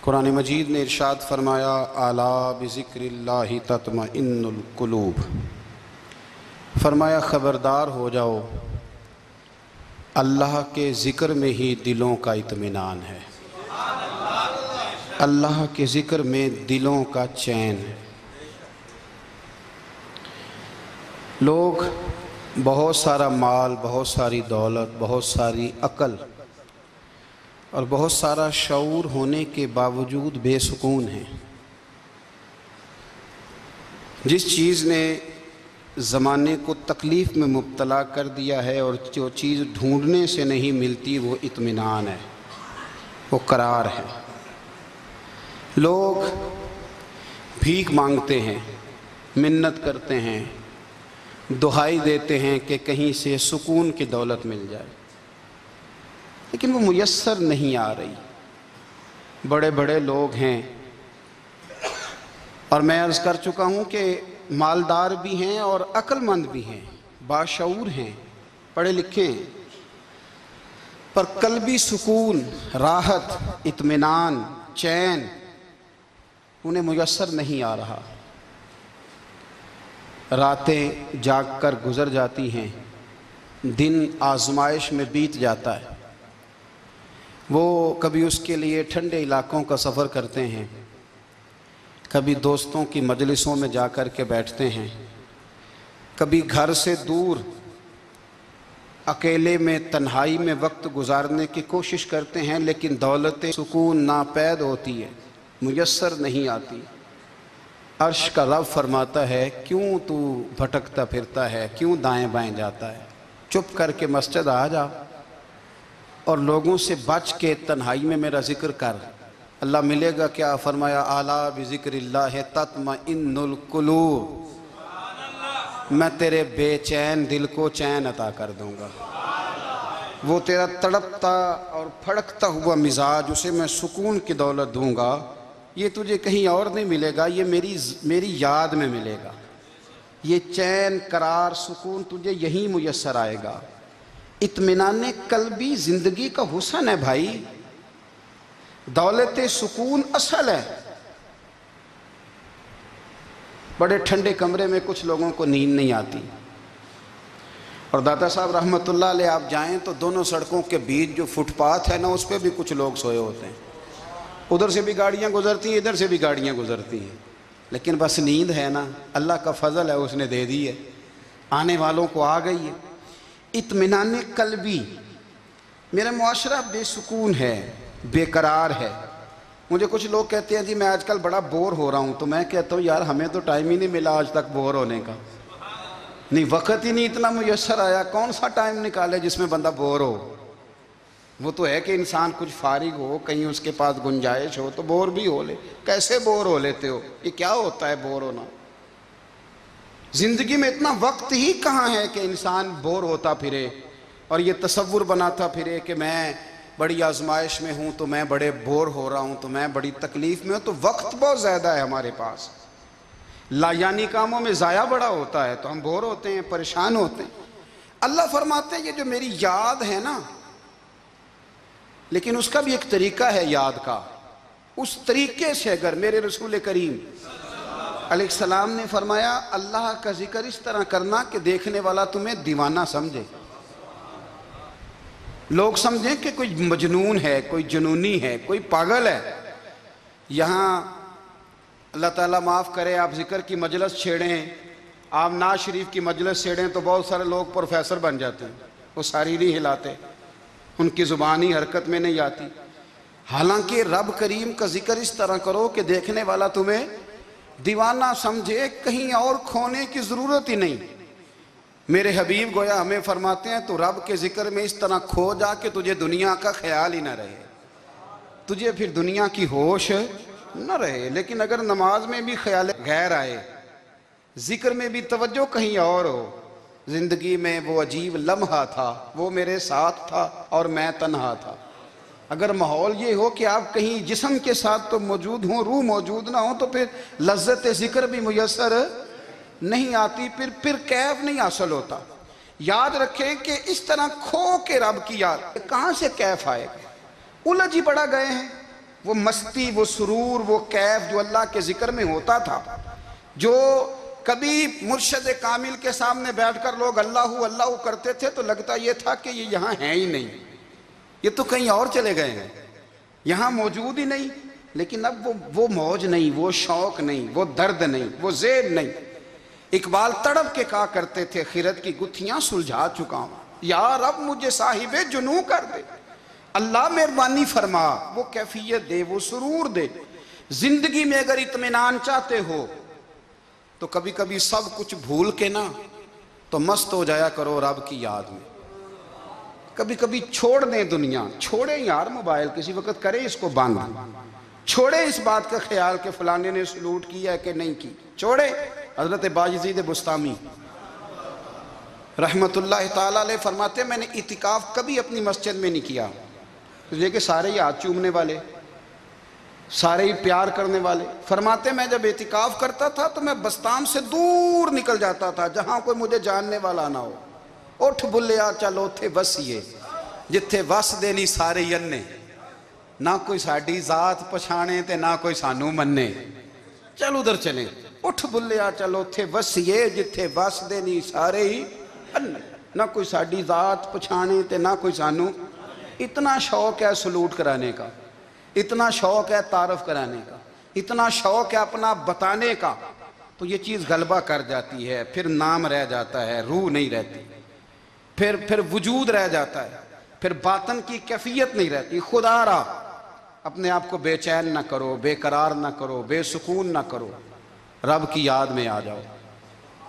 قرآن مجید نے ارشاد فرمایا الا بذکراللہ تطمئن القلوب، فرمایا خبردار ہو جاؤ، اللہ کے ذکر میں ہی دلوں کا اطمینان ہے، اللہ کے ذکر میں دلوں کا چین ہے۔ لوگ بہت سارا مال، بہت ساری دولت، بہت ساری عقل اور بہت سارا شعور ہونے کے باوجود بے سکون ہیں۔ جس چیز نے زمانے کو تکلیف میں مبتلا کر دیا ہے اور جو چیز ڈھونڈنے سے نہیں ملتی وہ اطمینان ہے، وہ قرار ہے۔ لوگ بھیک مانگتے ہیں، منت کرتے ہیں، دہائی دیتے ہیں کہ کہیں سے سکون کی دولت مل جائے، لیکن وہ میسر نہیں آ رہی۔ بڑے بڑے لوگ ہیں، اور میں عرض کر چکا ہوں کہ مالدار بھی ہیں اور عقل مند بھی ہیں، باشعور ہیں، پڑھے لکھے ہیں، پر قلبی سکون، راحت، اطمینان، چین انہیں میسر نہیں آ رہا۔ راتیں جاگ کر گزر جاتی ہیں، دن آزمائش میں بیت جاتا ہے۔ وہ کبھی اس کے لیے ٹھنڈے علاقوں کا سفر کرتے ہیں، کبھی دوستوں کی مجلسوں میں جا کر کے بیٹھتے ہیں، کبھی گھر سے دور اکیلے میں تنہائی میں وقت گزارنے کی کوشش کرتے ہیں، لیکن دولت سکون ناپید ہوتی ہے، میسر نہیں آتی۔ عرش کا رب فرماتا ہے کیوں تو بھٹکتا پھرتا ہے، کیوں دائیں بائیں جاتا ہے، چپ کر کے مسجد آ جا اور لوگوں سے بچ کے تنہائی میں میرا ذکر کر۔ اللہ ملے گا کیا؟ فرمایا اعلیٰ بذکر اللہ تطمئن القلوب، میں تیرے بے چین دل کو چین عطا کر دوں گا۔ وہ تیرا تڑپتا اور پھڑکتا ہوا مزاج، اسے میں سکون کی دولت دوں گا۔ یہ تجھے کہیں اور نہیں ملے گا، یہ میری یاد میں ملے گا۔ یہ چین، قرار، سکون تجھے یہیں میسر آئے گا۔ اطمینان قلبی زندگی کا حسن ہے بھائی، دولت سکون اصل ہے۔ بڑے ٹھنڈے کمرے میں کچھ لوگوں کو نیند نہیں آتی، اور داتا صاحب رحمۃ اللہ علیہ آپ جائیں تو دونوں سڑکوں کے بیچ جو فٹ پاتھ ہے نا، اس پہ بھی کچھ لوگ سوئے ہوتے ہیں۔ ادھر سے بھی گاڑیاں گزرتی ہیں، ادھر سے بھی گاڑیاں گزرتی ہیں، لیکن بس نیند ہے نا، اللہ کا فضل ہے، اس نے دے دی ہے، آنے والوں کو آ گئی ہے۔ اطمینان قلبی، میرا معاشرہ بے سکون ہے، بے قرار ہے۔ مجھے کچھ لوگ کہتے ہیں جی میں آج کل بڑا بور ہو رہا ہوں، تو میں کہتا ہوں یار ہمیں تو ٹائم ہی نہیں ملا آج تک بور ہونے کا، نہیں وقت ہی نہیں اتنا میسر آیا، کون سا ٹائم نکالے جس میں بندہ بور ہو؟ وہ تو ہے کہ انسان کچھ فارغ ہو، کہیں اس کے پاس گنجائش ہو تو بور بھی ہو لے۔ کیسے بور ہو لیتے ہو؟ یہ کیا ہوتا ہے بور ہونا؟ زندگی میں اتنا وقت ہی کہاں ہے کہ انسان بور ہوتا پھرے اور یہ تصور بناتا پھرے کہ میں بڑی آزمائش میں ہوں، تو میں بڑے بور ہو رہا ہوں، تو میں بڑی تکلیف میں ہوں۔ تو وقت بہت زیادہ ہے ہمارے پاس، لا یعنی کاموں میں ضائع بڑا ہوتا ہے، تو ہم بور ہوتے ہیں، پریشان ہوتے ہیں۔ اللہ فرماتے ہیں یہ جو میری یاد ہے نا، لیکن اس کا بھی ایک طریقہ ہے یاد کا، اس طریقے سے اگر میرے رسول کریم علیہ السلام نے فرمایا اللہ کا ذکر اس طرح کرنا کہ دیکھنے والا تمہیں دیوانہ سمجھے، لوگ سمجھیں کہ کوئی مجنون ہے، کوئی جنونی ہے، کوئی پاگل ہے۔ یہاں اللہ تعالیٰ معاف کرے، آپ ذکر کی مجلس چھیڑیں، آپ نعت شریف کی مجلس چھیڑیں تو بہت سارے لوگ پروفیسر بن جاتے ہیں، وہ ساری نہیں ہلاتے، ان کی زبان ہی حرکت میں نہیں آتی۔ حالانکہ رب کریم کا ذکر اس طرح کرو کہ دیکھنے والا تمہیں دیوانہ سمجھے، کہیں اور کھونے کی ضرورت ہی نہیں۔ میرے حبیب گویا ہمیں فرماتے ہیں تو رب کے ذکر میں اس طرح کھو جا کہ تجھے دنیا کا خیال ہی نہ رہے، تجھے پھر دنیا کی ہوش نہ رہے۔ لیکن اگر نماز میں بھی خیال غیر آئے، ذکر میں بھی توجہ کہیں اور ہو، زندگی میں وہ عجیب لمحہ تھا، وہ میرے ساتھ تھا اور میں تنہا تھا۔ اگر ماحول یہ ہو کہ آپ کہیں جسم کے ساتھ تو موجود ہوں، روح موجود نہ ہو، تو پھر لذت ذکر بھی میسر نہیں آتی، پھر کیف نہیں حاصل ہوتا۔ یاد رکھیں کہ اس طرح کھو کے رب کی یاد کہاں سے کیف آئے گا؟ الجھ ہی بڑا گئے ہیں، وہ مستی، وہ سرور، وہ کیف جو اللہ کے ذکر میں ہوتا تھا، جو کبھی مرشد کامل کے سامنے بیٹھ کر لوگ اللہ اللہ کرتے تھے تو لگتا یہ تھا کہ یہ یہاں ہیں ہی نہیں، یہ تو کہیں اور چلے گئے ہیں، یہاں موجود ہی نہیں۔ لیکن اب وہ موج نہیں، وہ شوق نہیں، وہ درد نہیں، وہ ذیل نہیں۔ اقبال تڑپ کے کہا کرتے تھے خیرت کی گتھیاں سلجھا چکا ہوں، یا رب مجھے صاحب جنوں کر دے، اللہ مہربانی فرما، وہ کیفیت دے، وہ سرور دے۔ زندگی میں اگر اطمینان چاہتے ہو تو کبھی کبھی سب کچھ بھول کے نا تو مست ہو جایا کرو رب کی یاد میں۔ کبھی کبھی چھوڑ دیں دنیا، چھوڑیں یار موبائل، کسی وقت کریں اس کو بند، چھوڑیں اس بات کا خیال کہ فلانے نے سلوٹ کیا ہے کہ نہیں کی، چھوڑیں۔ حضرت باجزید بستامی رحمت اللہ تعالیٰ علیہ فرماتے ہیں میں نے اعتکاف کبھی اپنی مسجد میں نہیں کیا، یہ کہ سارے ہی ہاتھ چومنے والے، سارے ہی پیار کرنے والے۔ فرماتے میں جب اعتکاف کرتا تھا تو میں بستام سے دور نکل جاتا تھا جہاں کوئی مجھے جاننے والا نہ ہو۔ اٹھ بلیا چلو تھے وسیے جتھے وس دینی سارے یننے، نہ کوئی ساڈی ذات پچھانے تے نہ کوئی سانو مننے، چل ادھر چلیں۔ اٹھ بلیا چلو تھے وسیے جتھے وس دینی سارے ہی اننے، نہ کوئی ساڈی ذات پچھانے تے نہ کوئی سانو۔ اتنا شوق ہے سلوٹ کرانے کا، اتنا شوق ہے تعارف کرانے کا، اتنا شوق ہے اپنا بتانے کا، تو یہ چیز غلبہ کر جاتی ہے، پھر نام رہ جاتا ہے، روح نہیں رہتی، پھر وجود رہ جاتا ہے، پھر باطن کی کیفیت نہیں رہتی۔ خدا را اپنے آپ کو بے چین نہ کرو، بے قرار نہ کرو، بے سکون نہ کرو، رب کی یاد میں آ جاؤ،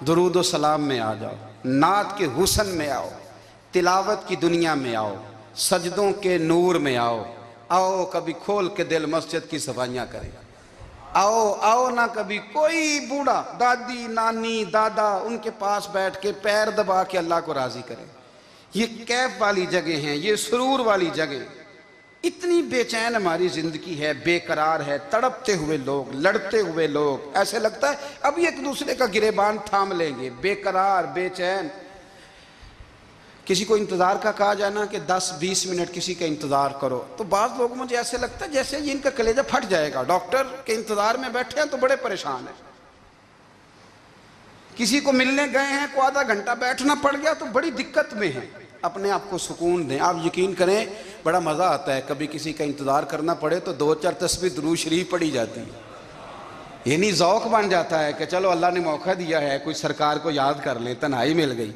درود و سلام میں آ جاؤ، نعت کے حسن میں آؤ، تلاوت کی دنیا میں آؤ، سجدوں کے نور میں آؤ، آؤ کبھی کھول کے دل مسجد کی صفائیاں کریں، آؤ نہ کبھی کوئی بوڑھا دادی نانی دادا ان کے پاس بیٹھ کے پیر دبا کے اللہ کو راضی کریں۔ یہ کیف والی جگہ ہیں، یہ سرور والی جگہ۔ اتنی بے چین ہماری زندگی ہے، بے قرار ہے، تڑپتے ہوئے لوگ، لڑتے ہوئے لوگ، ایسے لگتا ہے ابھی ایک دوسرے کا گریبان تھام لیں گے، بے قرار بے چین۔ کسی کو انتظار کا کہا جانا کہ 10-20 منٹ کسی کا انتظار کرو تو بعض لوگ مجھے ایسے لگتا ہے جیسے یہ ان کا کلیجہ پھٹ جائے گا، ڈاکٹر کے انتظار میں بیٹھے ہیں تو بڑے پریشان ہیں، کسی کو ملنے گئے ہیں کو آدھا گھنٹہ بیٹھنا پڑ گیا تو بڑی دقت میں ہیں۔ اپنے آپ کو سکون دیں۔ آپ یقین کریں بڑا مزہ آتا ہے کبھی کسی کا انتظار کرنا پڑے تو 2-4 تسبیح درود شریف پڑھی جاتی ہے، یعنی ذوق بن جاتا ہے کہ چلو اللہ نے موقع دیا ہے کوئی سرکار کو یاد کر لیں، تنہائی مل گئی۔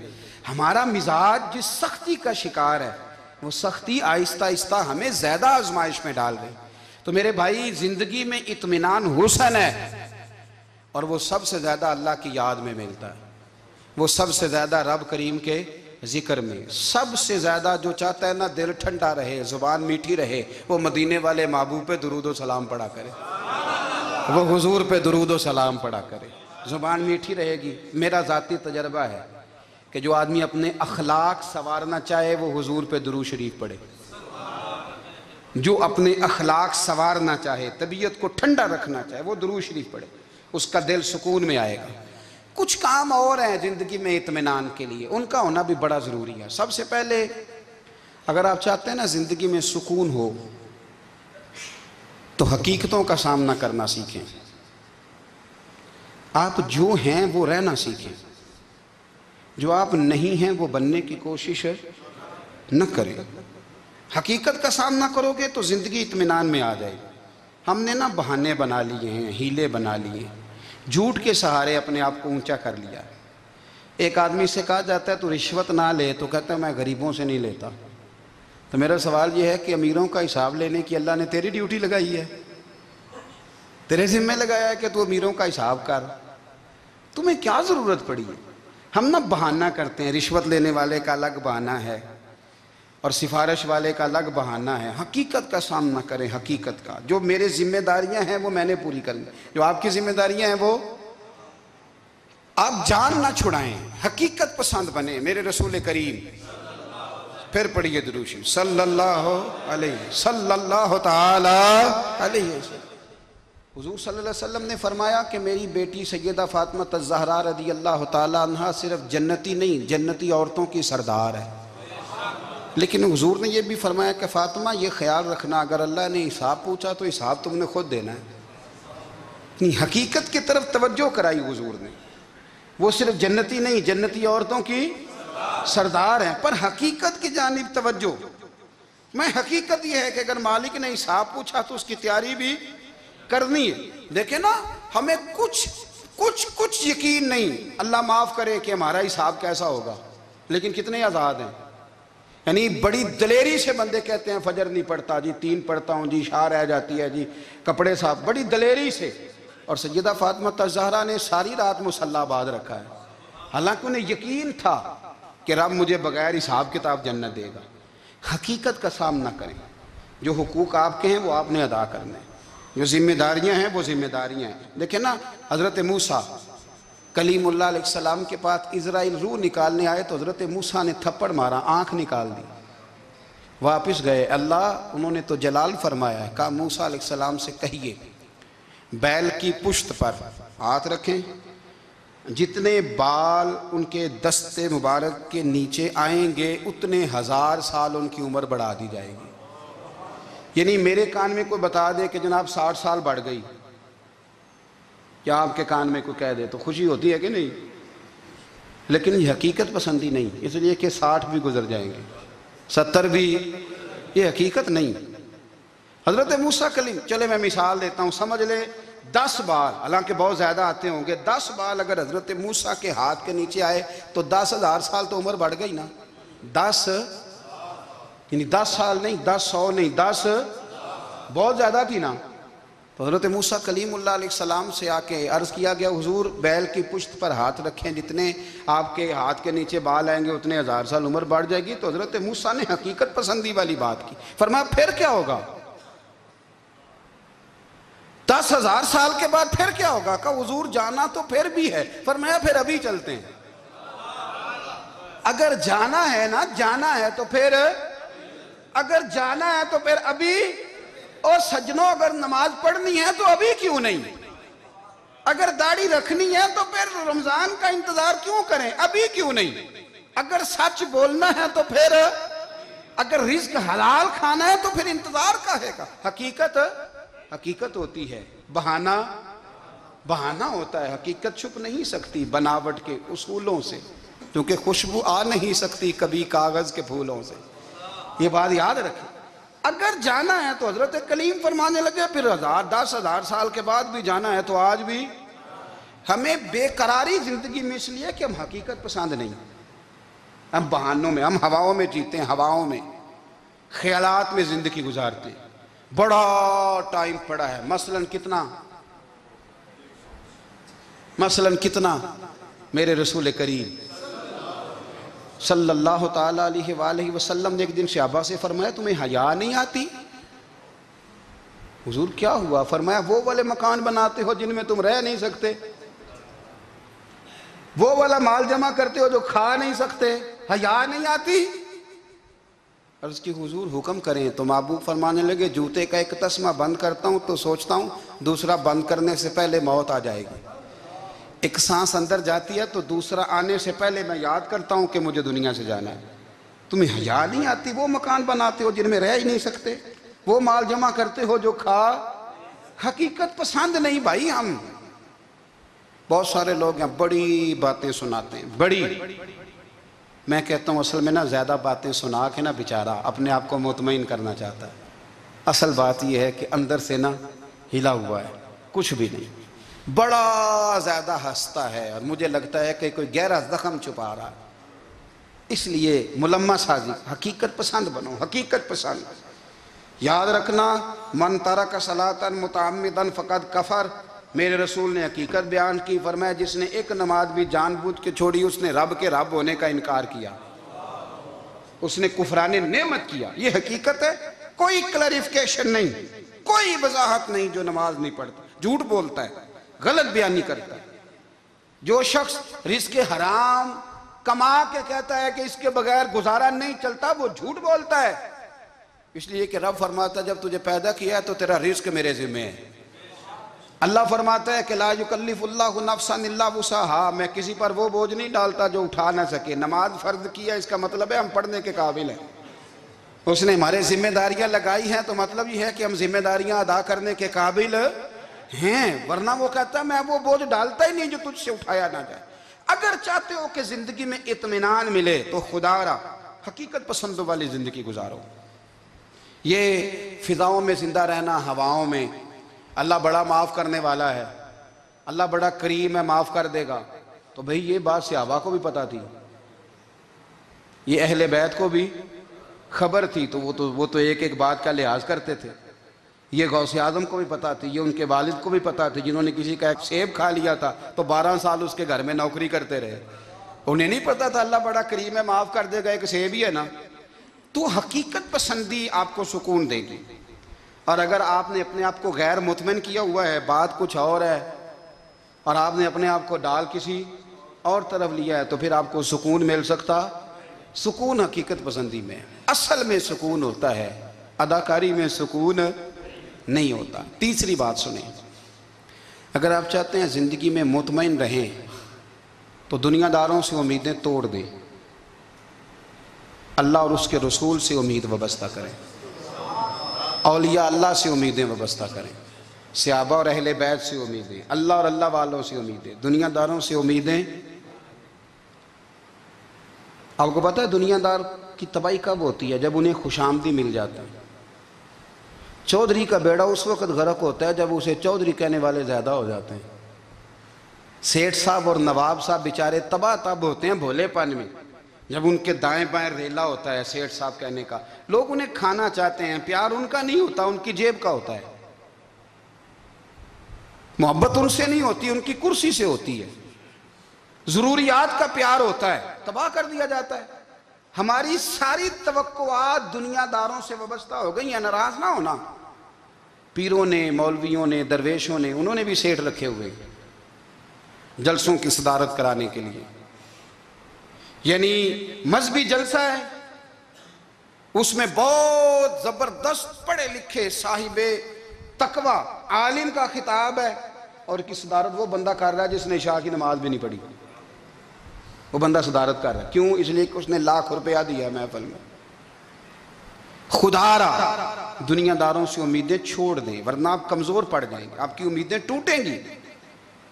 ہمارا مزاج جس سختی کا شکار ہے وہ سختی آہستہ آہستہ ہمیں زیادہ آزمائش میں ڈال گئی۔ تو میرے بھائی زندگی میں اطمینان حسن ہے، اور وہ سب سے زیادہ اللہ کی یاد میں ملتا ہے، وہ سب سے زیادہ رب کریم کے ذکر میں، سب سے زیادہ جو چاہتا ہے نا دل ٹھنڈا رہے، زبان میٹھی رہے، وہ مدینے والے محبوب پہ درود و سلام پڑھا کرے، وہ حضور پہ درود و سلام پڑھا کرے، زبان میٹھی رہے گی۔ میرا ذاتی تجربہ ہے کہ جو آدمی اپنے اخلاق سنوارنا چاہے وہ حضور پہ درود شریف پڑھے، جو اپنے اخلاق سنوارنا چاہے، طبیعت کو ٹھنڈا رکھنا چاہے وہ درود شریف پڑھے، اس کا دل سکون میں آئے گا۔ کچھ کام اور ہیں زندگی میں اطمینان کے لیے، ان کا ہونا بھی بڑا ضروری ہے۔ سب سے پہلے اگر آپ چاہتے ہیں نا زندگی میں سکون ہو تو حقیقتوں کا سامنا کرنا سیکھیں، آپ جو ہیں وہ رہنا سیکھیں، جو آپ نہیں ہیں وہ بننے کی کوشش نہ کریں۔ حقیقت کا سامنا کرو گے تو زندگی اطمینان میں آ جائے گی۔ ہم نے نا بہانے بنا لیے ہیں، ہیلے بنا لیے ہیں، جھوٹ کے سہارے اپنے آپ کو اونچا کر لیا۔ ایک آدمی سے کہا جاتا ہے تو رشوت نہ لے تو کہتا ہے میں غریبوں سے نہیں لیتا۔ تو میرا سوال یہ ہے کہ امیروں کا حساب لینے کی اللہ نے تیری ڈیوٹی لگائی ہے، تیرے ذمہ لگایا ہے کہ تو امیروں کا حساب کر، تمہیں کیا ضرورت پڑی ہے؟ ہم نا بہانہ کرتے ہیں، رشوت لینے والے کا الگ بہانہ ہے اور سفارش والے کا الگ بہانہ ہے۔ حقیقت کا سامنا کریں، حقیقت کا، جو میرے ذمہ داریاں ہیں وہ میں نے پوری کرنی، جو آپ کی ذمہ داریاں ہیں وہ آپ جان نہ چھڑائیں، حقیقت پسند بنیں۔ میرے رسول کریم پھر پڑھیے درود شریف صلی اللہ تعالی علیہ وسلم۔ حضور صلی اللہ علیہ وسلم نے فرمایا کہ میری بیٹی سیدہ فاطمہ الزہرا رضی اللہ تعالی عنہا صرف جنتی نہیں، جنتی عورتوں کی سردار ہے، لیکن حضور نے یہ بھی فرمایا کہ فاطمہ یہ خیال رکھنا اگر اللہ نے حساب پوچھا تو حساب تم نے خود دینا ہے. نہیں، حقیقت کی طرف توجہ کرائی حضور نے. وہ صرف جنتی نہیں، جنتی عورتوں کی سردار ہیں، پر حقیقت کی جانب توجہ. میں حقیقت یہ ہے کہ اگر مالک نے حساب پوچھا تو اس کی تیاری بھی کرنی ہے. دیکھیں نا، ہمیں کچھ یقین نہیں، اللہ معاف کرے کہ ہمارا حساب کیسا ہوگا، لیکن کتنے آزاد ہیں. یعنی بڑی دلیری سے بندے کہتے ہیں فجر نہیں پڑھتا جی، 3 پڑھتا ہوں جی، عشاء رہ جاتی ہے جی، کپڑے صاف، بڑی دلیری سے. اور سیدہ فاطمہ الزہرا نے ساری رات مصلی باز رکھا ہے، حالانکہ انہیں یقین تھا کہ رب مجھے بغیر حساب کتاب جنت دے گا. حقیقت کا سامنا کریں. جو حقوق آپ کے ہیں وہ آپ نے ادا کرنے ہیں، جو ذمہ داریاں ہیں وہ ذمہ داریاں ہیں. دیکھیں نا، حضرت موسیٰ کلیم اللہ علیہ السلام کے پاس اسرائیل روح نکالنے آئے تو حضرت موسیٰ نے تھپڑ مارا، آنکھ نکال دی، واپس گئے. اللہ انہوں نے تو جلال فرمایا ہے، کہا موسیٰ علیہ السلام سے کہیے بیل کی پشت پر ہاتھ رکھیں، جتنے بال ان کے دستے مبارک کے نیچے آئیں گے اتنے 1000 سال ان کی عمر بڑھا دی جائے گی. یعنی میرے کان میں کوئی بتا دے کہ جناب 60 سال بڑھ گئی، کیا آپ کے کان میں کوئی کہہ دے تو خوشی ہوتی ہے کہ نہیں؟ لیکن یہ حقیقت پسندی نہیں، اس لیے کہ 60 بھی گزر جائیں گے، 70 بھی، یہ حقیقت نہیں. حضرت موسیٰ کلیم، چلے میں مثال دیتا ہوں، سمجھ لے 10 بال، حالانکہ بہت زیادہ آتے ہوں گے، 10 بال اگر حضرت موسیٰ کے ہاتھ کے نیچے آئے تو 10,000 سال تو عمر بڑھ گئی نا. 10 یعنی 10 سال نہیں، 10 نہیں، 10 بہت زیادہ تھی نا. تو حضرت موسیٰ کلیم اللہ علیہ السلام سے آ کے عرض کیا گیا حضور بیل کی پشت پر ہاتھ رکھیں، جتنے آپ کے ہاتھ کے نیچے بال آئیں گے اتنے 1000 سال عمر بڑھ جائے گی. تو حضرت موسیٰ نے حقیقت پسندی والی بات کی، فرمایا پھر کیا ہوگا؟ 10,000 سال کے بعد پھر کیا ہوگا؟ کہا حضور جانا تو پھر بھی ہے. فرمایا پھر ابھی چلتے ہیں. اگر جانا ہے نا، جانا ہے تو پھر، اگر جانا ہے تو پھر ابھی. اور سجنوں اگر نماز پڑھنی ہے تو ابھی کیوں نہیں؟ اگر داڑھی رکھنی ہے تو پھر رمضان کا انتظار کیوں کریں؟ ابھی کیوں نہیں؟ اگر سچ بولنا ہے تو پھر، اگر رزق حلال کھانا ہے تو پھر انتظار کا ہے. حقیقت ہوتی ہے، بہانہ ہوتا ہے. حقیقت چھپ نہیں سکتی بناوٹ کے اصولوں سے، کیونکہ خوشبو آ نہیں سکتی کبھی کاغذ کے پھولوں سے. یہ بات یاد رکھیں. اگر جانا ہے تو حضرت کلیم فرمانے لگے پھر 10,000 سال کے بعد بھی جانا ہے تو آج بھی. ہمیں بے قراری زندگی میں اس لیے کہ ہم حقیقت پسند نہیں، ہم بہانوں میں، ہم ہواؤں میں جیتے ہیں، ہواؤں میں، خیالات میں زندگی گزارتے ہیں. بڑا ٹائم پڑا ہے، مثلاً کتنا میرے رسول کریم صلی اللہ تعالیٰ علیہ وآلہ وسلم نے ایک دن صحابہ سے فرمایا تمہیں حیا نہیں آتی؟ حضور کیا ہوا؟ فرمایا وہ والے مکان بناتے ہو جن میں تم رہ نہیں سکتے، وہ والا مال جمع کرتے ہو جو کھا نہیں سکتے، حیا نہیں آتی؟ عرض کی حضور حکم کریں. تو محبوب فرمانے لگے جوتے کا ایک تسمہ بند کرتا ہوں تو سوچتا ہوں دوسرا بند کرنے سے پہلے موت آ جائے گی. ایک سانس اندر جاتی ہے تو دوسرا آنے سے پہلے میں یاد کرتا ہوں کہ مجھے دنیا سے جانا ہے. تمہیں حیا نہیں آتی؟ وہ مکان بناتے ہو جن میں رہ ہی نہیں سکتے، وہ مال جمع کرتے ہو جو کھا. حقیقت پسند نہیں بھائی. ہم بہت سارے لوگ ہیں بڑی باتیں سناتے ہیں، بڑی، میں کہتا ہوں اصل میں نا زیادہ باتیں سنا کے نا بیچارہ اپنے آپ کو مطمئن کرنا چاہتا ہے. اصل بات یہ ہے کہ اندر سے نا ہلا ہوا ہے، کچھ بھی نہیں، بڑا زیادہ ہنستا ہے اور مجھے لگتا ہے کہ کوئی گہرا زخم چھپا رہا ہے. اس لیے ملمہ سازی، حقیقت پسند بنو، حقیقت پسند. یاد رکھنا من ترک صلاۃ متعمدا فقد کفر. میرے رسول نے حقیقت بیان کی، فرمایا جس نے ایک نماز بھی جان بوجھ کے چھوڑی اس نے رب کے رب ہونے کا انکار کیا، اس نے کفران نعمت کیا. یہ حقیقت ہے، کوئی کلیریفیکیشن نہیں، کوئی وضاحت نہیں. جو نماز نہیں پڑھتا، جھوٹ بولتا ہے، غلط بیانی کرتا ہے. جو شخص رزق حرام کما کے کہتا ہے کہ اس کے بغیر گزارا نہیں چلتا، وہ جھوٹ بولتا ہے. اس لیے کہ رب فرماتا ہے جب تجھے پیدا کیا ہے تو تیرا رزق میرے ذمہ ہے. اللہ فرماتا ہے کہ لا یکلف اللہ نفسا الا وسعہا، میں کسی پر وہ بوجھ نہیں ڈالتا جو اٹھا نہ سکے. نماز فرض کیا اس کا مطلب ہے ہم پڑھنے کے قابل ہیں. اس نے ہمارے ذمہ داریاں لگائی ہیں تو مطلب یہ ہے کہ ہم ذمہ داریاں ادا کرنے کے قابل ہیں، ورنہ وہ کہتا ہے میں وہ بوجھ ڈالتا ہی نہیں جو تجھ سے اٹھایا نہ جائے۔ اگر چاہتے ہو کہ زندگی میں اطمینان ملے تو خدا را حقیقت پسندوں والی زندگی گزارو۔ یہ فضاؤں میں زندہ رہنا، ہواؤں میں، اللہ بڑا معاف کرنے والا ہے، اللہ بڑا کریم ہے، معاف کر دے گا، تو بھئی یہ بات صحابہ کو بھی پتا تھی، یہ اہل بیت کو بھی خبر تھی، تو وہ تو ایک ایک بات کا لحاظ کرتے تھے۔ یہ غوث اعظم کو بھی پتا تھی، یہ ان کے والد کو بھی پتا تھی، جنہوں نے کسی کا ایک سیب کھا لیا تھا تو 12 سال اس کے گھر میں نوکری کرتے رہے، انہیں نہیں پتا تھا اللہ بڑا کریم ہے، معاف کر دے گا، ایک سیب ہی ہے نا۔ تو حقیقت پسندی آپ کو سکون دے گی، اور اگر آپ نے اپنے آپ کو غیر مطمئن کیا ہوا ہے، بات کچھ اور ہے، اور آپ نے اپنے آپ کو ڈال کسی اور طرف لیا ہے، تو پھر آپ کو سکون مل سکتا؟ سکون حقیقت پسندی میں، اصل میں سکون ہوتا ہے، اداکاری میں سکون نہیں ہوتا۔ تیسری بات سنیں، اگر آپ چاہتے ہیں زندگی میں مطمئن رہیں تو دنیا داروں سے امیدیں توڑ دیں، اللہ اور اس کے رسول سے امید وابستہ کریں، اولیاء اللہ سے امیدیں وابستہ کریں، صحابہ اور اہل بیت سے امیدیں، اللہ اور اللہ والوں سے امیدیں، دنیا داروں سے امیدیں۔ آپ کو پتہ ہے دنیا دار کی تباہی کب ہوتی ہے؟ جب انہیں خوش آمدی مل جاتا ہے۔ چودھری کا بیڑا اس وقت غرق ہوتا ہے جب اسے چودھری کہنے والے زیادہ ہو جاتے ہیں۔ سیٹھ صاحب اور نواب صاحب بیچارے تباہ تب ہوتے ہیں بھولے پن میں، جب ان کے دائیں بائیں ریلا ہوتا ہے سیٹھ صاحب کہنے کا، لوگ انہیں کھانا چاہتے ہیں، پیار ان کا نہیں ہوتا، ان کی جیب کا ہوتا ہے، محبت ان سے نہیں ہوتی، ان کی کرسی سے ہوتی ہے، ضروریات کا پیار ہوتا ہے، تباہ کر دیا جاتا ہے۔ ہماری ساری توقعات دنیا داروں سے وابستہ ہو گئی ہیں، ناراض نہ ہونا۔ پیروں نے، مولویوں نے، درویشوں نے، انہوں نے بھی سیٹ رکھے ہوئے جلسوں کی صدارت کرانے کے لیے، یعنی مذہبی جلسہ ہے، اس میں بہت زبردست پڑھے لکھے صاحب تقوی عالم کا خطاب ہے، اور کی صدارت وہ بندہ کر رہا ہے جس نے عشاء کی نماز بھی نہیں پڑھی، وہ بندہ صدارت کر رہا ہے، کیوں؟ اس لیے کہ اس نے لاکھ روپیہ دیا محفل میں۔ خدا را دنیا داروں سے امیدیں چھوڑ دیں، ورنہ آپ کمزور پڑ جائیں گے، آپ کی امیدیں ٹوٹیں گی۔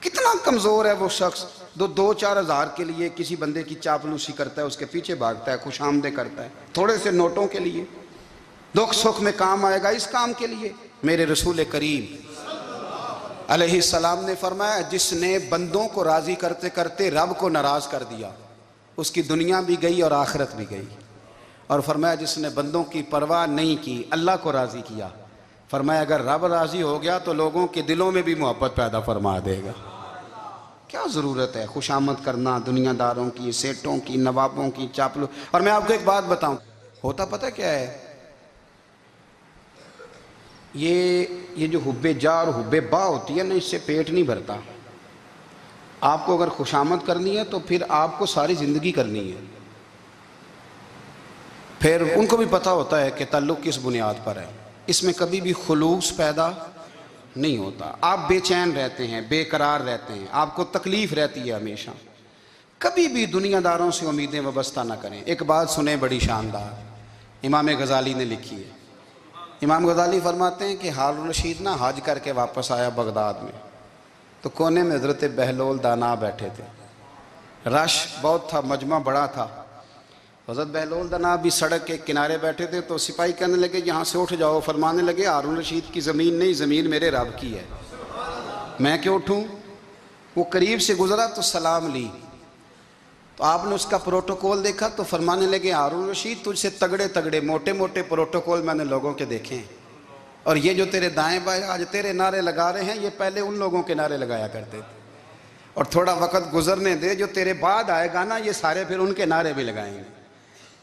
کتنا کمزور ہے وہ شخص جو 2-4 ہزار کے لیے کسی بندے کی چاپلوسی کرتا ہے، اس کے پیچھے بھاگتا ہے، خوش آمدیں کرتا ہے، تھوڑے سے نوٹوں کے لیے، دکھ سکھ میں کام آئے گا اس کام کے لیے۔ میرے رسول کریم علیہ السلام نے فرمایا جس نے بندوں کو راضی کرتے کرتے رب کو ناراض کر دیا، اس کی دنیا بھی گئی اور آخرت بھی گئی، اور فرمایا جس نے بندوں کی پرواہ نہیں کی، اللہ کو راضی کیا، فرمایا اگر رب راضی ہو گیا تو لوگوں کے دلوں میں بھی محبت پیدا فرما دے گا۔ کیا ضرورت ہے خوش آمد کرنا دنیا داروں کی، سیٹوں کی، نوابوں کی، چاپلو۔ اور میں آپ کو ایک بات بتاؤں، ہوتا پتہ کیا ہے؟ یہ جو حب جا اور حب با ہوتی ہے نا، اس سے پیٹ نہیں بھرتا۔ آپ کو اگر خوش آمد کرنی ہے تو پھر آپ کو ساری زندگی کرنی ہے۔ پھر ان کو بھی پتہ ہوتا ہے کہ تعلق کس بنیاد پر ہے، اس میں کبھی بھی خلوص پیدا نہیں ہوتا، آپ بے چین رہتے ہیں، بے قرار رہتے ہیں، آپ کو تکلیف رہتی ہے ہمیشہ۔ کبھی بھی دنیا داروں سے امیدیں وابستہ نہ کریں۔ ایک بات سنیں بڑی شاندار، امام غزالی نے لکھی ہے۔ امام غزالی فرماتے ہیں کہ ہارون الرشید نہ حج کر کے واپس آیا بغداد میں، تو کونے میں حضرت بہلول دانا بیٹھے تھے، رش بہت تھا، مجمع بڑا تھا، حضرت بہلول دانا بھی سڑک کے کنارے بیٹھے تھے، تو سپاہی کہنے لگے یہاں سے اٹھ جاؤ، فرمانے لگے ہارون الرشید کی زمین نہیں، زمین میرے رب کی ہے، میں کیوں اٹھوں؟ وہ قریب سے گزرا تو سلام لی، تو آپ نے اس کا پروٹوکول دیکھا تو فرمانے لگے ہارون الرشید تجھ سے تگڑے تگڑے موٹے موٹے پروٹوکول میں نے لوگوں کے دیکھے ہیں، اور یہ جو تیرے دائیں بائیں آج تیرے نعرے لگا رہے ہیں، یہ پہلے ان لوگوں کے نعرے لگایا کرتے تھے، اور تھوڑا وقت گزرنے دے، جو تیرے بعد آئے گا نا، یہ سارے پھر ان کے نعرے بھی لگائیں گے۔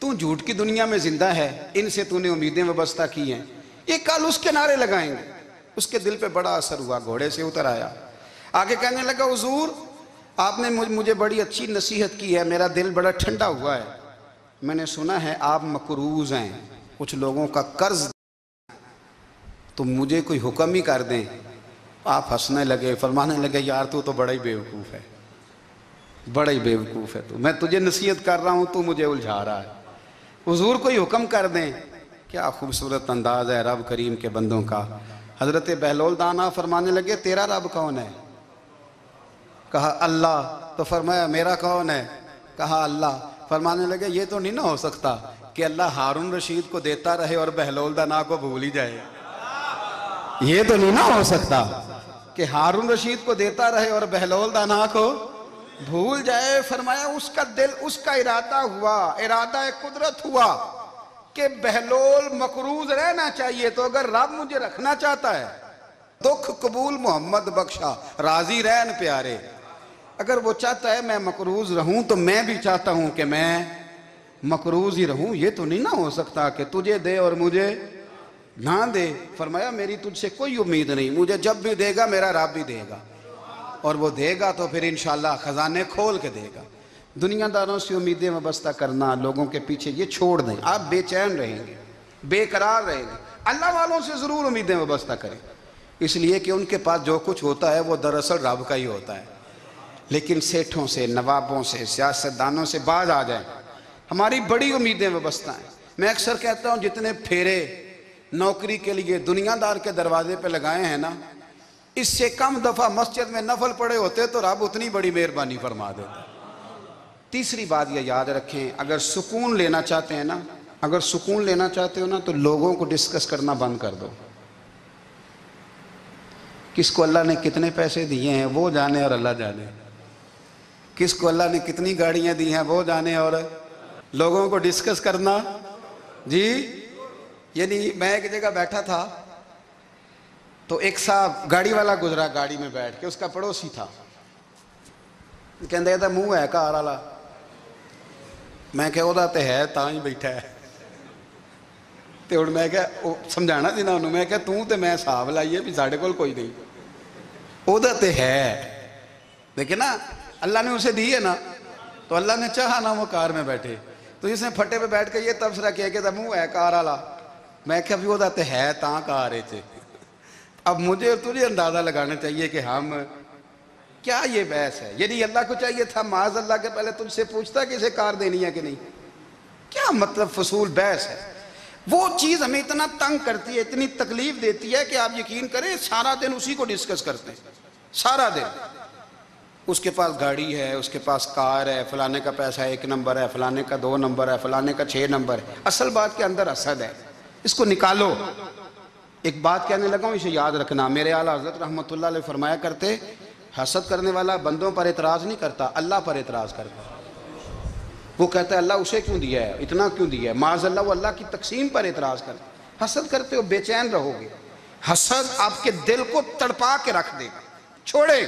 تو جھوٹ کی دنیا میں زندہ ہے، ان سے تو نے امیدیں وابستہ کی ہیں، یہ کل اس کے نعرے لگائیں گے۔ اس کے دل پہ بڑا اثر ہوا، گھوڑے سے اتر آیا، آگے کہنے لگا حضور آپ نے مجھے بڑی اچھی نصیحت کی ہے، میرا دل بڑا ٹھنڈا ہوا ہے، میں نے سنا ہے آپ مقروض ہیں، کچھ لوگوں کا قرض، تو مجھے کوئی حکم ہی کر دیں۔ آپ ہنسنے لگے، فرمانے لگے یار تو بڑا ہی بیوقوف ہے، بڑا ہی بیوقوف ہے تو، میں تجھے نصیحت کر رہا ہوں تو مجھے الجھا رہا ہے، حضور کوئی حکم کر دیں۔ کیا خوبصورت انداز ہے رب کریم کے بندوں کا۔ حضرت بہلول دانا فرمانے لگے تیرا رب کون ہے؟ کہا اللہ۔ تو فرمایا میرا کون ہے؟ کہا اللہ۔ فرمانے لگے یہ تو نہیں نہ ہو سکتا کہ اللہ ہارون رشید کو دیتا رہے اور بہلول دانا کو بھول ہی جائے۔ یہ تو نہیں نہ ہو سکتا کہ ہارون رشید کو دیتا رہے اور بہلول دانا کو بھول جائے۔ فرمایا اس کا دل، اس کا ارادہ ہوا، ارادہ قدرت ہوا کہ بہلول مقروض رہنا چاہیے، تو اگر رب مجھے رکھنا چاہتا ہے، دکھ قبول محمد بخشا راضی رہن پیارے، اگر وہ چاہتا ہے میں مقروض رہوں تو میں بھی چاہتا ہوں کہ میں مقروض ہی رہوں۔ یہ تو نہیں نہ ہو سکتا کہ تجھے دے اور مجھے نہ دے۔ فرمایا میری تجھ سے کوئی امید نہیں، مجھے جب بھی دے گا میرا رب بھی دے گا، اور وہ دے گا تو پھر انشاءاللہ خزانے کھول کے دے گا۔ دنیا داروں سے امیدیں وابستہ کرنا، لوگوں کے پیچھے، یہ چھوڑ دیں، آپ بے چین رہیں گے، بے قرار رہیں گے۔ اللہ والوں سے ضرور امیدیں وابستہ کریں، اس لیے کہ ان کے پاس جو کچھ ہوتا ہے وہ دراصل رب کا ہی ہوتا ہے۔ لیکن سیٹھوں سے، نوابوں سے، سیاستدانوں سے باز آ جائیں، ہماری بڑی امیدیں وابستہ ہیں۔ میں اکثر کہتا ہوں جتنے پھیرے نوکری کے لیے دنیا دار کے دروازے پہ لگائے ہیں نا، اس سے کم دفعہ مسجد میں نفل پڑے ہوتے تو رب اتنی بڑی مہربانی فرما دیتا۔ تیسری بات یہ یاد رکھیں، اگر سکون لینا چاہتے ہیں نا، اگر سکون لینا چاہتے ہو نا تو لوگوں کو ڈسکس کرنا بند کر دو۔ کس کو اللہ نے کتنے پیسے دیے ہیں وہ جانے اور اللہ جانے، کس کو اللہ نے کتنی گاڑیاں دی ہیں وہ جانے، اور لوگوں کو ڈسکس کرنا جی۔ یعنی میں ایک جگہ بیٹھا تھا تو ایک صاحب گاڑی والا گزرا، گاڑی میں بیٹھ کے، اس کا پڑوسی تھا، کہندے تھا منہ ہے کار والا، میں کہ وہ تے ہے تاں ہی بیٹھا ہے، تے ہن میں کہ سمجھانا سی نا انہوں، میں کہ توں تے میں حساب لائیے بھی ساڈے کول کوئی نہیں، وہ تے ہے، لیکن نا اللہ نے اسے دی ہے نا، تو اللہ نے چاہا نا وہ کار میں بیٹھے، تو اس نے پھٹے پہ بیٹھ کے یہ تبصرہ کیا کہ منہ ہے کار والا، میں کہ ابھی وہ تے ہے تاں کار ہے۔ اب مجھے اور تجھے اندازہ لگانا چاہیے کہ ہم کیا یہ بحث ہے؟ یعنی اللہ کو چاہیے تھا معاذ اللہ کے پہلے تجھ سے پوچھتا کہ اسے کار دینی ہے کہ نہیں، کیا مطلب فضول بحث ہے؟ وہ چیز ہمیں اتنا تنگ کرتی ہے، اتنی تکلیف دیتی ہے کہ آپ یقین کریں سارا دن اسی کو ڈسکس کرتے ہیں، سارا دن۔ اس کے پاس گاڑی ہے، اس کے پاس کار ہے، فلانے کا پیسہ 1 نمبر ہے، فلانے کا 2 نمبر ہے، فلانے کا 6 نمبر ہے، اصل بات کے اندر حسد ہے، اس کو نکالو۔ ایک بات کہنے لگا ہوں، اسے یاد رکھنا، میرے اعلیٰ حضرت رحمۃ اللہ علیہ فرمایا کرتے، حسد کرنے والا بندوں پر اعتراض نہیں کرتا، اللہ پر اعتراض کرتا۔ وہ کہتا ہے اللہ اسے کیوں دیا ہے، اتنا کیوں دیا ہے، معاذ اللہ وہ اللہ کی تقسیم پر اعتراض کرتا۔ حسد کرتے ہو بے چین رہو گے، حسد آپ کے دل کو تڑپا کے رکھ دے گا۔ چھوڑے،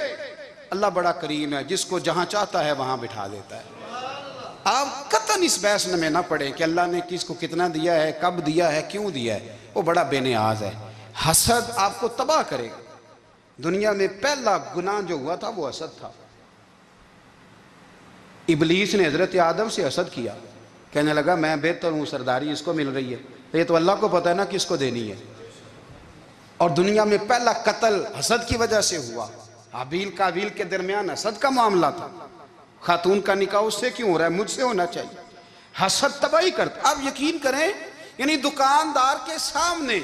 اللہ بڑا کریم ہے، جس کو جہاں چاہتا ہے وہاں بٹھا دیتا ہے۔ آپ قطعاً اس بحث میں نہ پڑیں کہ اللہ نے کس کو کتنا دیا ہے، کب دیا ہے، کیوں دیا ہے، وہ بڑا بے نیاز ہے۔ حسد آپ کو تباہ کرے گا۔ دنیا میں پہلا گناہ جو ہوا تھا وہ حسد تھا۔ ابلیس نے حضرت آدم سے حسد کیا، کہنے لگا میں بہتر ہوں، سرداری اس کو مل رہی ہے، یہ تو اللہ کو پتہ ہے نا کس کو دینی ہے۔ اور دنیا میں پہلا قتل حسد کی وجہ سے ہوا، حابیل قابیل کے درمیان حسد کا معاملہ تھا، خاتون کا نکاح اس سے کیوں ہو رہا ہے، مجھ سے ہونا چاہیے۔ حسد تباہی کرتا۔ آپ یقین کریں، یعنی دکاندار کے سامنے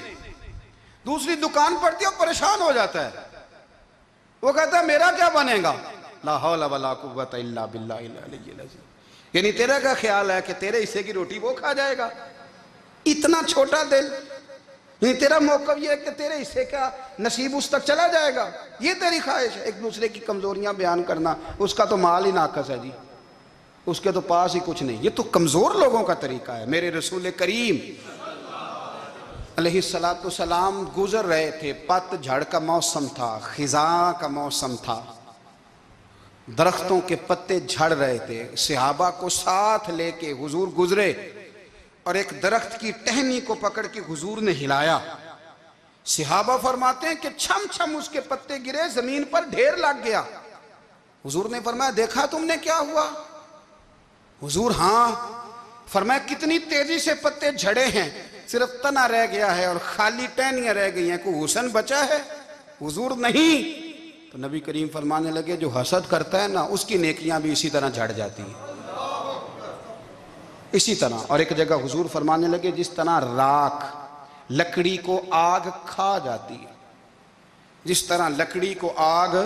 دوسری دکان پڑتی ہے اور پریشان ہو جاتا ہے، وہ کہتا ہے میرا کیا بنے گا، لا حول ولا قوت الا باللہ العلی العظیم، یعنی تیرا کا خیال ہے کہ تیرے حصے کی روٹی وہ کھا جائے گا، اتنا چھوٹا دل، یعنی تیرا موقف یہ ہے کہ تیرے حصے کا نصیب اس تک چلا جائے گا، یہ تیری خواہش ہے۔ ایک دوسرے کی کمزوریاں بیان کرنا، اس کا تو مال ہی ناقص ہے جی، اس کے تو پاس ہی کچھ نہیں، یہ تو کمزور لوگوں کا طریقہ ہے۔ میرے رسول کریم علیہ السلام گزر رہے تھے، پت جھڑ کا موسم تھا، خزاں کا موسم تھا، درختوں کے پتے جھڑ رہے تھے، صحابہ کو ساتھ لے کے حضور گزرے اور ایک درخت کی ٹہنی کو پکڑ کے حضور نے ہلایا۔ صحابہ فرماتے ہیں کہ چھم چھم اس کے پتے گرے، زمین پر ڈھیر لگ گیا۔ حضور نے فرمایا دیکھا تم نے کیا ہوا؟ حضور ہاں۔ فرمایا کتنی تیزی سے پتے جھڑے ہیں، صرف تنا رہ گیا ہے اور خالی ٹہنیاں رہ گئی ہیں، کوئی حسن بچا ہے؟ حضور نہیں۔ تو نبی کریم فرمانے لگے جو حسد کرتا ہے نا، اس کی نیکیاں بھی اسی طرح جھڑ جاتی ہیں۔ اسی طرح اور ایک جگہ حضور فرمانے لگے جس طرح راکھ لکڑی کو آگ کھا جاتی ہے، جس طرح لکڑی کو آگ،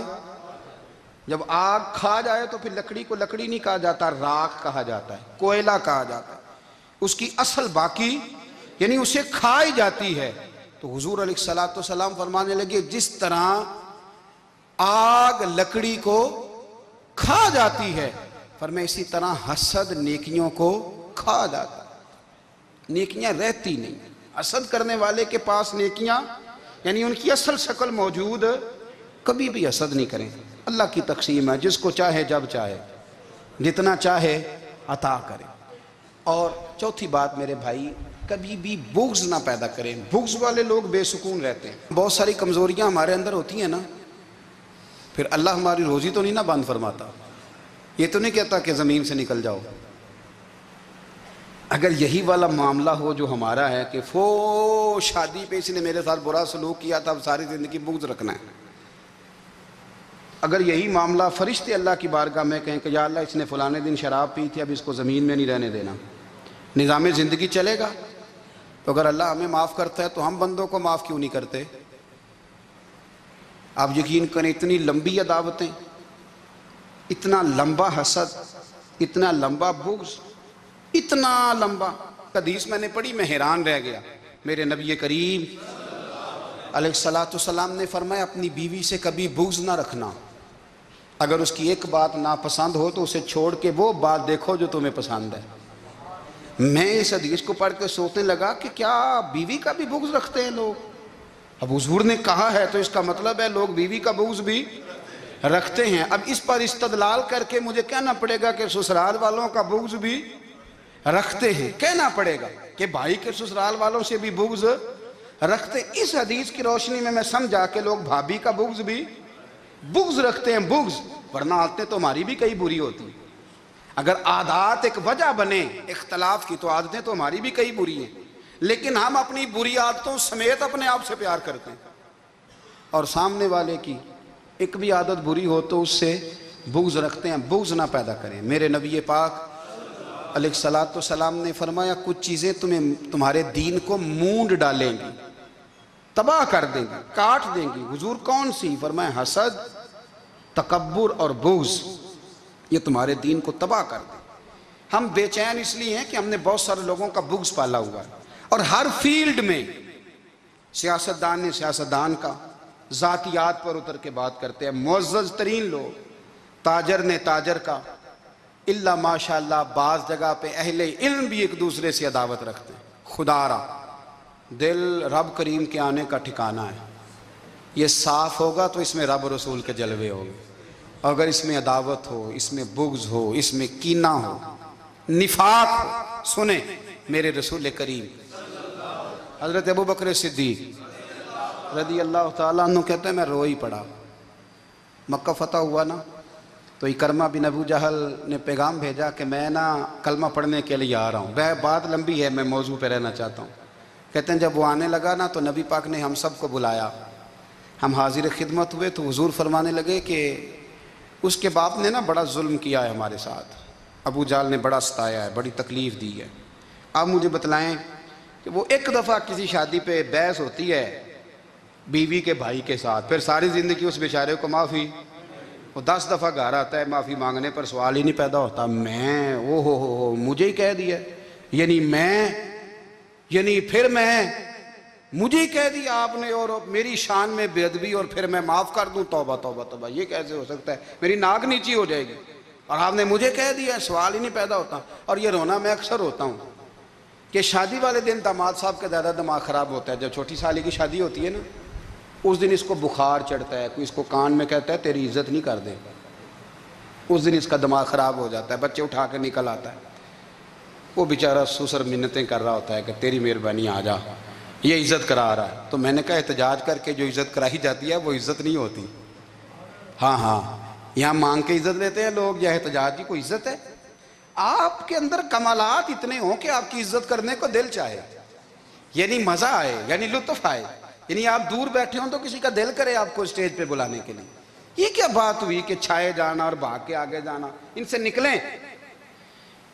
جب آگ کھا جائے تو پھر لکڑی کو لکڑی نہیں کہا جاتا، راکھ کہا جاتا ہے، کوئلہ کہا جاتا ہے، اس کی اصل باقی یعنی اسے کھائی جاتی ہے۔ تو حضور علیہ السلام فرمانے لگے جس طرح آگ لکڑی کو کھا جاتی ہے، فرمایا اسی طرح حسد نیکیوں کو کھا جاتا ہے، نیکیاں رہتی نہیں۔ حسد کرنے والے کے پاس نیکیاں یعنی ان کی اصل شکل موجود، کبھی بھی حسد نہیں کریں۔ اللہ کی تقسیم ہے، جس کو چاہے جب چاہے جتنا چاہے عطا کرے۔ اور چوتھی بات میرے بھائی، کبھی بھی بغض نہ پیدا کریں۔ بغض والے لوگ بے سکون رہتے ہیں۔ بہت ساری کمزوریاں ہمارے اندر ہوتی ہیں نا، پھر اللہ ہماری روزی تو نہیں نہ بند فرماتا، یہ تو نہیں کہتا کہ زمین سے نکل جاؤ۔ اگر یہی والا معاملہ ہو جو ہمارا ہے کہ شادی پہ اس نے میرے ساتھ برا سلوک کیا تھا، اب ساری زندگی بغض رکھنا ہے، اگر یہی معاملہ فرشتے اللہ کی بارگاہ میں کہیں کہ یا اللہ اس نے فلانے دن شراب پی تھی، اب اس کو زمین میں نہیں رہنے دینا، نظام زندگی چلے گا؟ تو اگر اللہ ہمیں معاف کرتا ہے تو ہم بندوں کو معاف کیوں نہیں کرتے؟ آپ یقین کریں اتنی لمبی عداوتیں، اتنا لمبا حسد، اتنا لمبا بغض، اتنا لمبا۔ حدیث میں نے پڑھی، میں حیران رہ گیا۔ میرے نبی کریم علیہ السلام نے فرمایا اپنی بیوی سے کبھی بغض نہ رکھنا، اگر اس کی ایک بات ناپسند ہو تو اسے چھوڑ کے وہ بات دیکھو جو تمہیں پسند ہے۔ میں اس حدیث کو پڑھ کے سوچنے لگا کہ کیا بیوی کا بھی بغض رکھتے ہیں لوگ؟ اب حضور نے کہا ہے تو اس کا مطلب ہے لوگ بیوی کا بغض بھی رکھتے ہیں۔ اب اس پر استدلال کر کے مجھے کہنا پڑے گا کہ سسرال والوں کا بغض بھی رکھتے ہیں، کہنا پڑے گا کہ بھائی کے سسرال والوں سے بھی بغض رکھتے۔ اس حدیث کی روشنی میں سمجھا کہ لوگ بھابھی کا بغض بھی بغض رکھتے ہیں، بغض، ورنہ عادتیں تو ہماری بھی کئی بری ہوتی ہیں۔ اگر عادات ایک وجہ بنے اختلاف کی تو عادتیں تو ہماری بھی کئی بری ہیں، لیکن ہم اپنی بری عادتوں سمیت اپنے آپ سے پیار کرتے ہیں، اور سامنے والے کی ایک بھی عادت بری ہو تو اس سے بغض رکھتے ہیں۔ بغض نہ پیدا کریں۔ میرے نبی پاک علیہ السلام نے فرمایا کچھ چیزیں تمہارے دین کو مونڈ ڈالیں گی، تباہ کر دیں گی، کاٹ دیں گی۔ حضور کون سی؟ فرمایا حسد، تکبر اور بغض، یہ تمہارے دین کو تباہ کر دیں۔ ہم بے چین اس لیے ہیں کہ ہم نے بہت سارے لوگوں کا بغض پالا ہوا ہے، اور ہر فیلڈ میں سیاستدان نے سیاستدان کا، ذاتیات پر اتر کے بات کرتے ہیں، معزز ترین لوگ، تاجر نے تاجر کا، اللہ ماشاءاللہ بعض جگہ پہ اہل علم بھی ایک دوسرے سے عداوت رکھتے ہیں۔ خدا را دل رب کریم کے آنے کا ٹھکانہ ہے، یہ صاف ہوگا تو اس میں رب رسول کے جلوے ہوں گے، اگر اس میں عداوت ہو، اس میں بغض ہو، اس میں کینہ ہو، نفاق ہو۔ سنیں میرے رسول کریم حضرت ابو بکر صدیق رضی اللہ تعالیٰ عنہ کہتے ہیں میں رو ہی پڑا۔ مکہ فتح ہوا نا تو اکرمہ بن ابو جہل نے پیغام بھیجا کہ میں نا کلمہ پڑھنے کے لیے آ رہا ہوں۔ بات لمبی ہے، میں موضوع پہ رہنا چاہتا ہوں۔ کہتے ہیں جب وہ آنے لگا نا تو نبی پاک نے ہم سب کو بلایا، ہم حاضر خدمت ہوئے تو حضور فرمانے لگے کہ اس کے باپ نے نا بڑا ظلم کیا ہے ہمارے ساتھ، ابو جہل نے بڑا ستایا ہے، بڑی تکلیف دی ہے۔ آپ مجھے بتلائیں کہ وہ ایک دفعہ کسی شادی پہ بحث ہوتی ہے بیوی کے بھائی کے ساتھ، پھر ساری زندگی اس بیچارے کو معافی، وہ 10 دفعہ گھر آتا ہے معافی مانگنے پر سوال ہی نہیں پیدا ہوتا، میں او ہو مجھے ہی کہہ دیا، یعنی پھر مجھے ہی کہہ دیا آپ نے، اور میری شان میں بے ادبی، اور پھر میں معاف کر دوں؟ توبہ توبہ توبہ، یہ کیسے ہو سکتا ہے؟ میری ناک نیچی ہو جائے گی، اور آپ نے مجھے کہہ دیا، سوال ہی نہیں پیدا ہوتا۔ اور یہ رونا میں اکثر ہوتا ہوں کہ شادی والے دن داماد صاحب کا زیادہ دماغ خراب ہوتا ہے۔ جب چھوٹی سالی کی شادی ہوتی ہے نا، اس دن اس کو بخار چڑھتا ہے، کوئی اس کو کان میں کہتا ہے تیری عزت نہیں کر دے، اس دن اس کا دماغ خراب ہو جاتا ہے، بچے اٹھا کے نکل آتا ہے، وہ بیچارہ سسر منتیں کر رہا ہوتا ہے کہ تیری مہربانی آ جا، یہ عزت کرا رہا ہے۔ تو میں نے کہا احتجاج کر کے جو عزت کرائی جاتی ہے وہ عزت نہیں ہوتی۔ ہاں یہاں مانگ کے عزت لیتے ہیں لوگ، یا احتجاج کی کوئی عزت ہے؟ آپ کے اندر کمالات اتنے ہوں کہ آپ کی عزت کرنے کو دل چاہے، یعنی مزہ آئے، یعنی لطف آئے، یعنی آپ دور بیٹھے ہوں تو کسی کا دل کرے آپ کو اسٹیج پہ بلانے کے لیے۔ یہ کیا بات ہوئی کہ چھائے جانا اور بھاگ کے آگے جانا؟ ان سے نکلیں۔